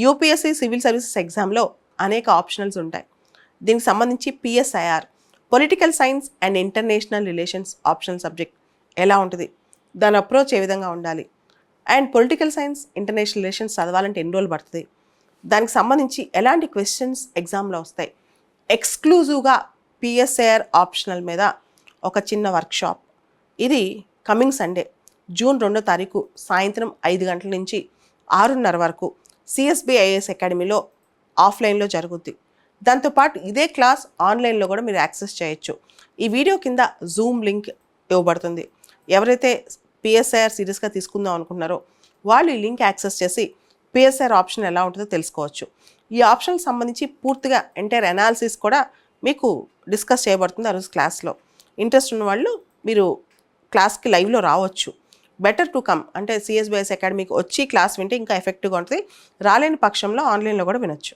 UPSC civil services ఎగ్జామ్లో అనేక optionals ఉంటాయి. దీనికి సంబంధించి PSIR political science and international relations optional subject ఎలా ఉంటుంది, దాని అప్రోచ్ ఏ విధంగా ఉండాలి, and political science international relations చదవాలంటే ఎన్ని రోజులు పడుతుంది, దానికి సంబంధించి ఎలాంటి క్వశ్చన్స్ ఎగ్జామ్లో వస్తాయి, ఎక్స్క్లూజివ్గా పిఎస్ఐఆర్ ఆప్షనల్ మీద ఒక చిన్న వర్క్షాప్. ఇది కమింగ్ సండే జూన్ 2వ తారీఖు సాయంత్రం 5 గంటల నుంచి 6:30 వరకు సిఎస్బిఐఎస్ అకాడమీలో ఆఫ్లైన్లో జరుగుద్ది. దాంతోపాటు ఇదే క్లాస్ ఆన్లైన్లో కూడా మీరు యాక్సెస్ చేయొచ్చు. ఈ వీడియో కింద జూమ్ లింక్ ఇవ్వబడుతుంది. ఎవరైతే పిఎస్ఐఆర్ సీరియస్గా తీసుకుందాం అనుకుంటున్నారో వాళ్ళు ఈ లింక్ యాక్సెస్ చేసి పిఎస్ఐఆర్ ఆప్షన్ ఎలా ఉంటుందో తెలుసుకోవచ్చు. ఈ ఆప్షన్కి సంబంధించి పూర్తిగా ఎంటైర్ అనాలిసిస్ కూడా మీకు డిస్కస్ చేయబడుతుంది ఆ రోజు క్లాస్లో. ఇంట్రెస్ట్ ఉన్న వాళ్ళు మీరు క్లాస్కి లైవ్లో రావచ్చు. బెటర్ టు కమ్ అంటే సిఎస్బిఐఎస్ అకాడమీకి వచ్చి క్లాస్ వింటే ఇంకా ఎఫెక్టివ్గా ఉంటుంది. రాలేని పక్షంలో ఆన్లైన్లో కూడా వినొచ్చు.